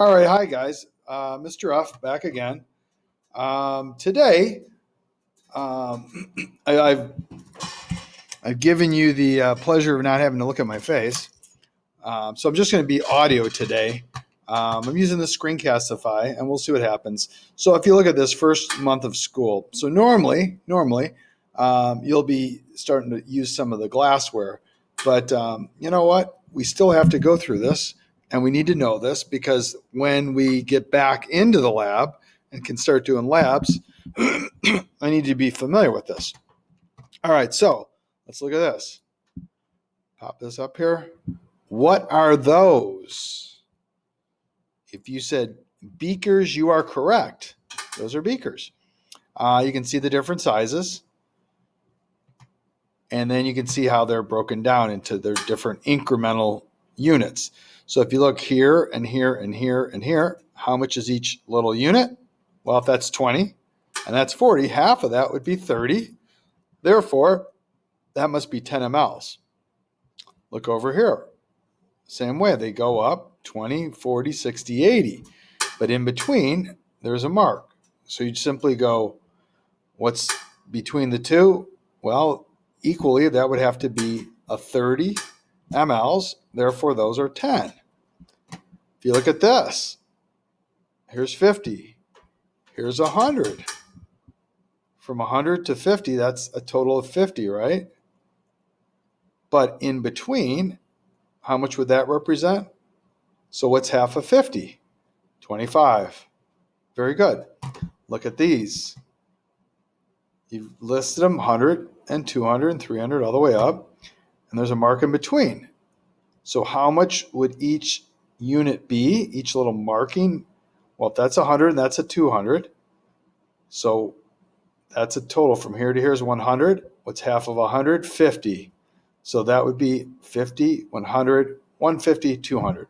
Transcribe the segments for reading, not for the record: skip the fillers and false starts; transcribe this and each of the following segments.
All right, hi guys. Mr. F back again. Today, um, I've given you the pleasure of not having to look at my face, so I'm just going to be audio today. I'm using the Screencastify, and we'll see what happens. So if you look at this first month of school, so normally, you'll be starting to use some of the glassware, but you know what? We still have to go through this. And we need to know this because when we get back into the lab and can start doing labs, I need to be familiar with this. All right, so let's look at this. Pop this up here. What are those? If you said beakers, you are correct. Those are beakers. You can see the different sizes. And then you can see how they're broken down into their different incremental units. So if you look here and here and here and here, how much is each little unit? Well, if that's 20 and that's 40, half of that would be 30. Therefore, that must be 10 mLs. Look over here. Same way, they go up 20, 40, 60, 80. But in between, there's a mark. So you simply go, what's between the two? Well, equally, that would have to be a 30 mLs. Therefore, those are 10. If you look at this, here's 50. Here's 100. From 100 to 50, that's a total of 50, right? But in between, how much would that represent? So what's half of 50? 25. Very good. Look at these. You've listed them 100 and 200 and 300 all the way up, and there's a mark in between. So how much would each unit be, each little marking? Well, if that's 100 and that's a 200, so that's a total from here to here is 100. What's half of 100? 50. So that would be 50, 100, 150, 200.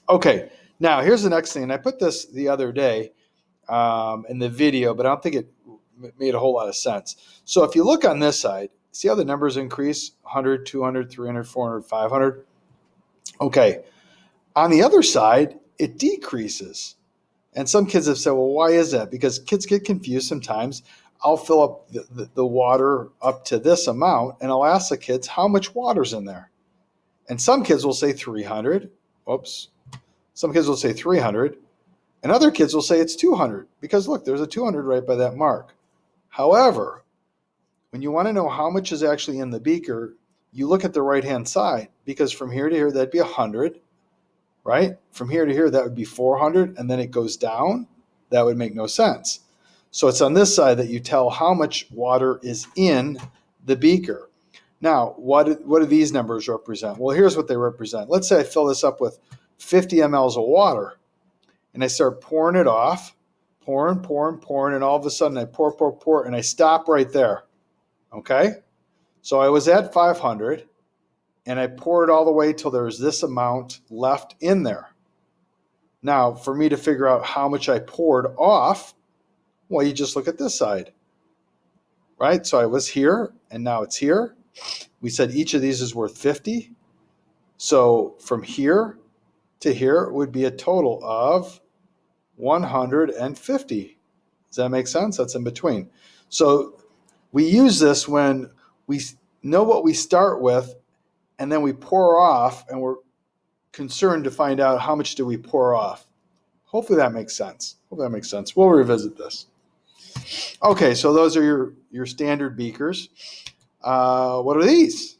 Okay, now here's the next thing. And I put this the other day in the video, but I don't think it made a whole lot of sense. So if you look on this side, see how the numbers increase? 100, 200, 300, 400, 500. Okay, on the other side, it decreases. And some kids have said, well, why is that? Because kids get confused sometimes. I'll fill up the water up to this amount, and I'll ask the kids how much water's in there. And some kids will say 300. Whoops. Some kids will say 300. And other kids will say it's 200 because, look, there's a 200 right by that mark. However, when you want to know how much is actually in the beaker, you look at the right-hand side because from here to here, that'd be 100, right? From here to here, that would be 400, and then it goes down. That would make no sense. So it's on this side that you tell how much water is in the beaker. Now, what do these numbers represent? Well, here's what they represent. Let's say I fill this up with 50 mLs of water, and I start pouring it off, pouring, and all of a sudden I pour, and I stop right there, okay? So I was at 500, and I poured all the way till there was this amount left in there. Now, for me to figure out how much I poured off, well, you just look at this side, right? So I was here, and now it's here. We said each of these is worth 50. So from here to here would be a total of 150. Does that make sense? That's in between. So we use this when we know what we start with, and then we pour off, and we're concerned to find out how much do we pour off. Hopefully that makes sense. We'll revisit this. Okay, so those are your standard beakers. What are these?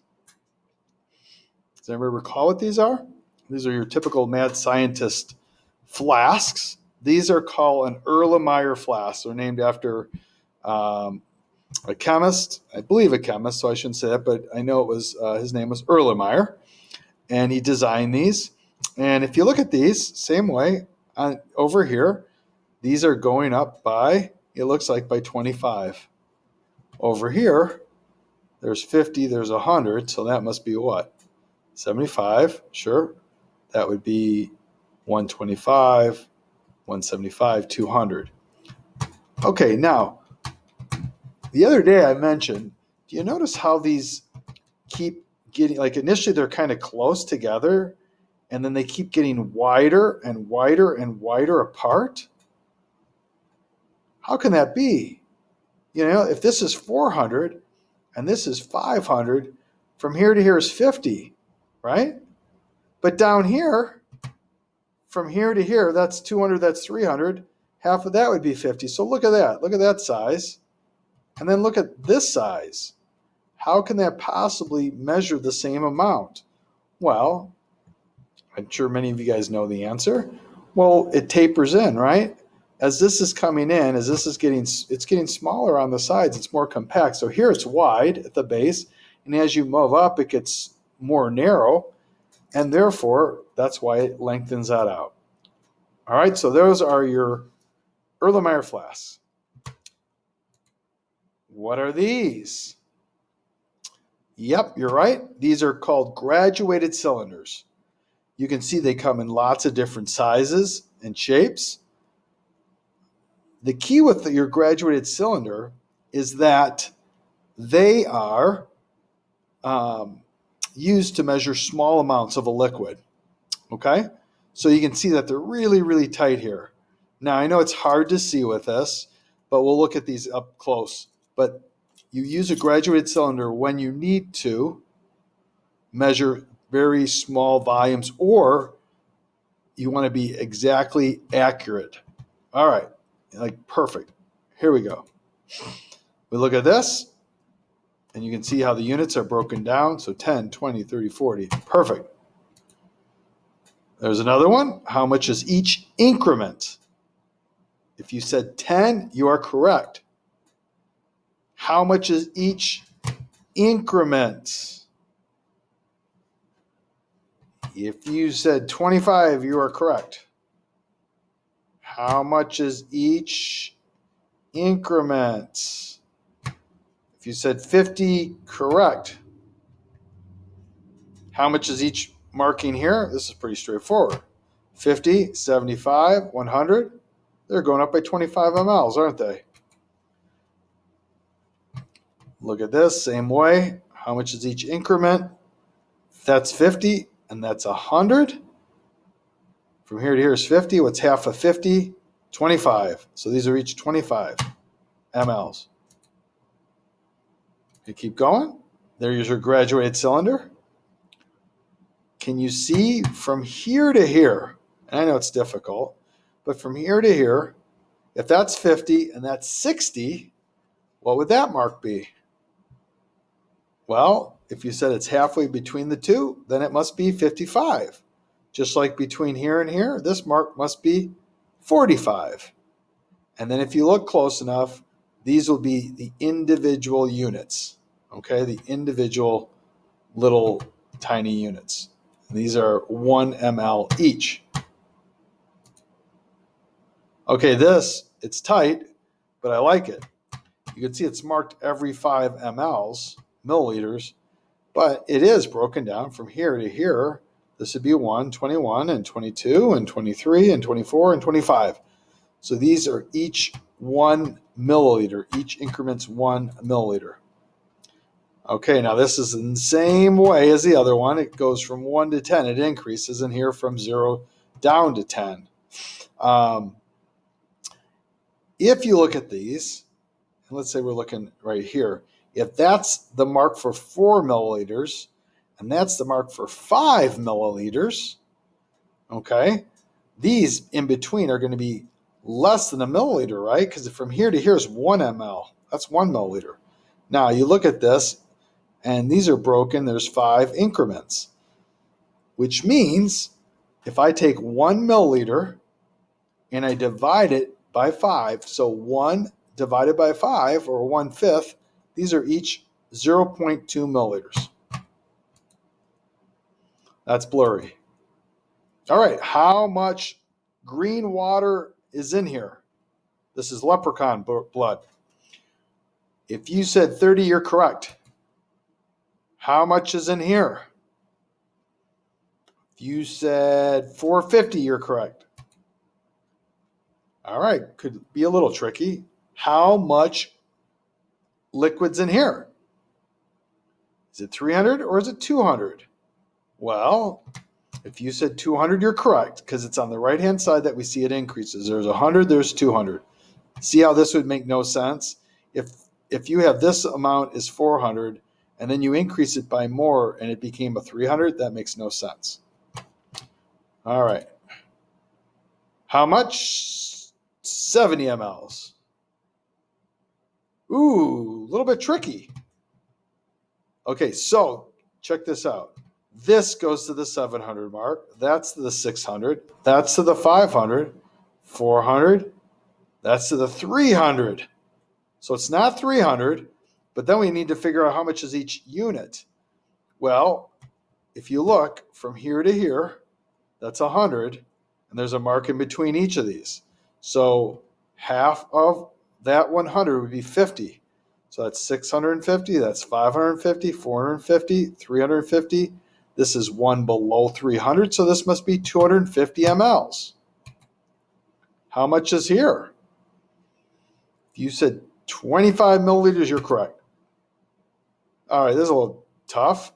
Does anybody recall what these are? These are your typical mad scientist flasks. These are called an Erlenmeyer flask. They're named after a chemist, I believe a chemist, so I shouldn't say that, but I know it was his name was Erlenmeyer, and he designed these. And if you look at these, same way, over here, these are going up by, it looks like by 25. Over here, there's 50, there's 100, so that must be what? 75, sure. That would be 125, 175, 200. Okay, now, the other day I mentioned, do you notice how these keep getting, like initially they're kind of close together, and then they keep getting wider and wider and wider apart? How can that be? If this is 400 and this is 500, from here to here is 50, right? But down here, from here to here, that's 200, that's 300. Half of that would be 50. So look at that. Look at that size. And then look at this size. How can that possibly measure the same amount? Well, I'm sure many of you guys know the answer. Well, it tapers in, right? As this is coming in, as this is it's getting smaller on the sides, it's more compact. So here it's wide at the base, and as you move up, it gets more narrow, and therefore, that's why it lengthens that out. All right, so those are your Erlenmeyer flasks. What are these? Yep, you're right. These are called graduated cylinders. You can see they come in lots of different sizes and shapes. The key with your graduated cylinder is that they are used to measure small amounts of a liquid. Okay? So you can see that they're really, really tight here. Now, I know it's hard to see with this, but we'll look at these up close. But you use a graduated cylinder when you need to measure very small volumes, or you want to be exactly accurate. All right, like perfect. Here we go. We look at this, and you can see how the units are broken down. So 10, 20, 30, 40. Perfect. There's another one. How much is each increment? If you said 10, you are correct. How much is each increment? If you said 25, you are correct. How much is each increment? If you said 50, correct. How much is each marking here? This is pretty straightforward. 50, 75, 100. They're going up by 25 mLs, aren't they? Look at this, same way. How much is each increment? That's 50, and that's 100. From here to here is 50. What's half of 50? 25. So these are each 25 mLs. You keep going. There's your graduated cylinder. Can you see from here to here? And I know it's difficult, but from here to here, if that's 50 and that's 60, what would that mark be? Well, if you said it's halfway between the two, then it must be 55. Just like between here and here, this mark must be 45. And then if you look close enough, these will be the individual units, okay? The individual little tiny units. And these are 1 ml each. Okay, it's tight, but I like it. You can see it's marked every 5 milliliters, but it is broken down from here to here. This would be 1, 21, and 22, and 23, and 24, and 25. So these are each 1 milliliter. Each increment's 1 milliliter. Okay, now this is in the same way as the other one. It goes from 1 to 10. It increases in here from 0 down to 10. If you look at these, and let's say we're looking right here, if that's the mark for 4 milliliters, and that's the mark for 5 milliliters, okay, these in between are going to be less than a milliliter, right? Because from here to here is 1 ml. That's 1 milliliter. Now you look at this, and these are broken. There's 5 increments, which means if I take 1 milliliter and I divide it by 5, so 1 divided by 5, or 1/5, these are each 0.2 milliliters. That's blurry. All right, how much green water is in here? This is leprechaun blood. If you said 30, you're correct. How much is in here? If you said 450, you're correct. All right, could be a little tricky. How much liquid's in here? Is it 300 or is it 200? Well, If you said 200, you're correct because it's on the right-hand side that we see it increases. There's 100, there's 200. See how this would make no sense? If you have this amount is 400 and then you increase it by more and it became a 300, that makes no sense. All right. How much? 70 mLs. Ooh, a little bit tricky. Okay, so check this out. This goes to the 700 mark. That's to the 600. That's to the 500. 400. That's to the 300. So it's not 300, but then we need to figure out how much is each unit. Well, if you look from here to here, that's 100, and there's a mark in between each of these. So half of that 100 would be 50. So that's 650, that's 550, 450, 350. This is one below 300, so this must be 250 mLs. How much is here? If you said 25 milliliters, you're correct. All right, this is a little tough.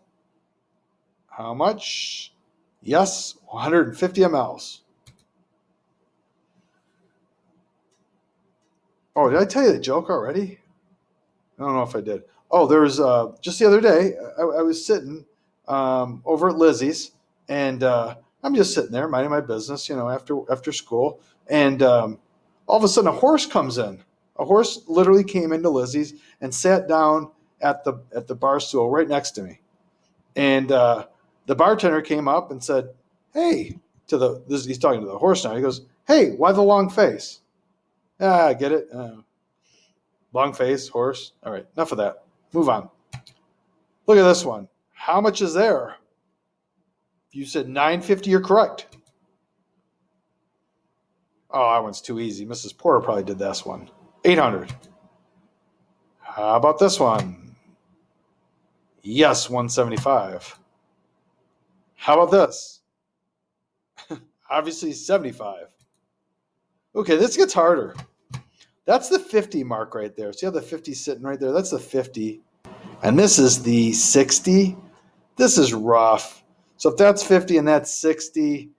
How much? Yes, 150 mLs. Oh, did I tell you the joke already? I don't know if I did. Oh, there was just the other day, I was sitting over at Lizzie's, and I'm just sitting there minding my business, after school, and all of a sudden a horse comes in. A horse literally came into Lizzie's and sat down at the bar stool right next to me, and the bartender came up and said, "Hey," he's talking to the horse now. He goes, "Hey, why the long face?" I get it. Long face, horse. All right, enough of that. Move on. Look at this one. How much is there? If you said 950, you're correct. Oh, that one's too easy. Mrs. Porter probably did this one. 800. How about this one? Yes, 175. How about this? Obviously 75. Okay, this gets harder. That's the 50 mark right there. See how the 50 sitting right there? That's the 50. And this is the 60. This is rough. So if that's 50 and that's 60,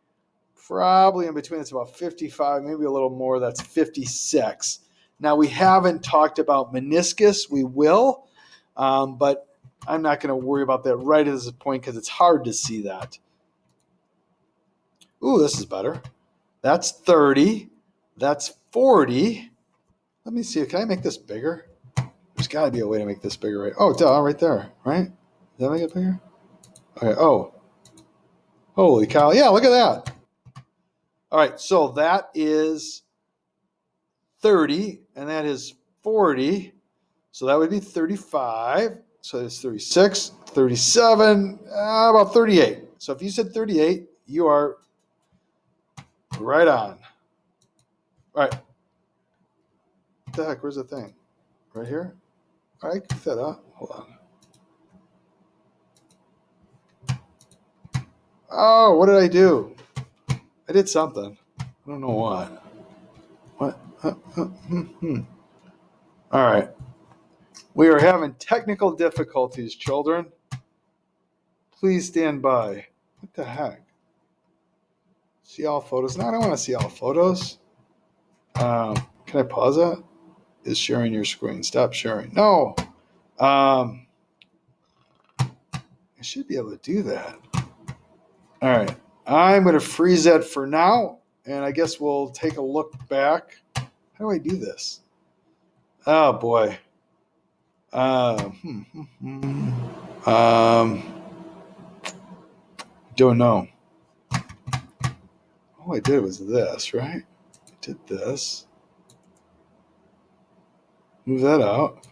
probably in between it's about 55, maybe a little more. That's 56. Now we haven't talked about meniscus. We will, but I'm not going to worry about that right at this point because it's hard to see that. Ooh, this is better. That's 30. That's 40. Let me see. Can I make this bigger? There's got to be a way to make this bigger, right? Oh, duh, right there, right? Does that make it bigger? Okay. Oh, holy cow! Yeah, look at that. All right, so that is 30, and that is 40. So that would be 35. So that's 36, 37, about 38. So if you said 38, you are right on. All right. What the heck? Where's the thing? Right here? All right, pick that up. Hold on. Oh, what did I do? I did something. I don't know what. What? All right. We are having technical difficulties, children. Please stand by. What the heck? See all photos? No, I don't want to see all photos. Can I pause that? Is sharing your screen. Stop sharing. No. I should be able to do that. All right. I'm going to freeze that for now, and I guess we'll take a look back. How do I do this? Oh, boy. Don't know. All I did was this, right? I did this. Move that out.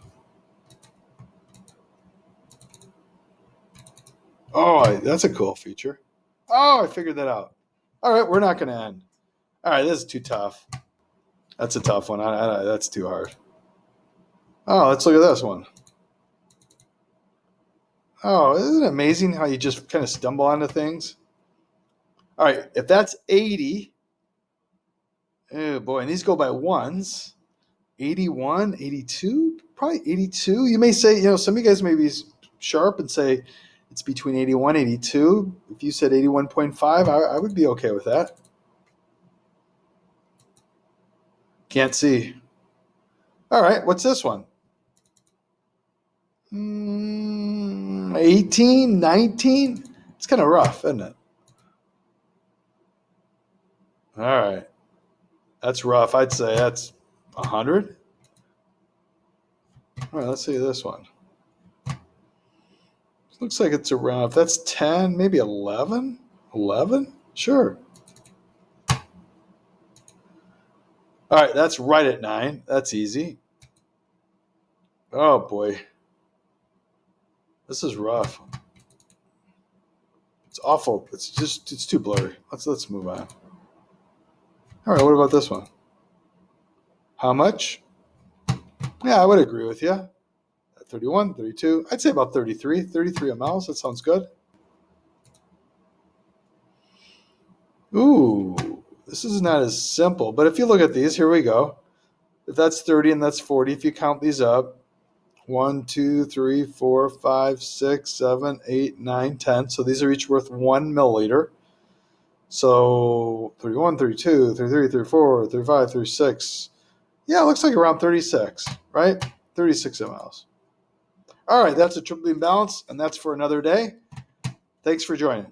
Oh, that's a cool feature. Oh, I figured that out. All right, we're not going to end. All right, this is too tough. That's a tough one. That's too hard. Oh, let's look at this one. Oh, isn't it amazing how you just kind of stumble onto things? All right, if that's 80, oh boy, and these go by ones, 81, 82, probably 82. You may say, some of you guys may be sharp and say It's between 81, 82. If you said 81.5, I would be okay with that. Can't see. All right, what's this one? 18, 19? It's kind of rough, isn't it? All right. That's rough. I'd say that's 100. All right, let's see this one. Looks like it's around, if that's 10, maybe 11? 11? Sure. All right, that's right at 9. That's easy. Oh, boy. This is rough. It's awful. It's too blurry. Let's move on. All right, what about this one? How much? Yeah, I would agree with you. 31, 32. I'd say about 33. 33 mLs. That sounds good. Ooh, this is not as simple. But if you look at these, here we go. If that's 30 and that's 40, if you count these up, 1, 2, 3, 4, 5, 6, 7, 8, 9, 10. So these are each worth 1 milliliter. So 31, 32, 33, 34, 35, 36. Yeah, it looks like around 36, right? 36 mLs. All right, that's a triple beam balance, and that's for another day. Thanks for joining.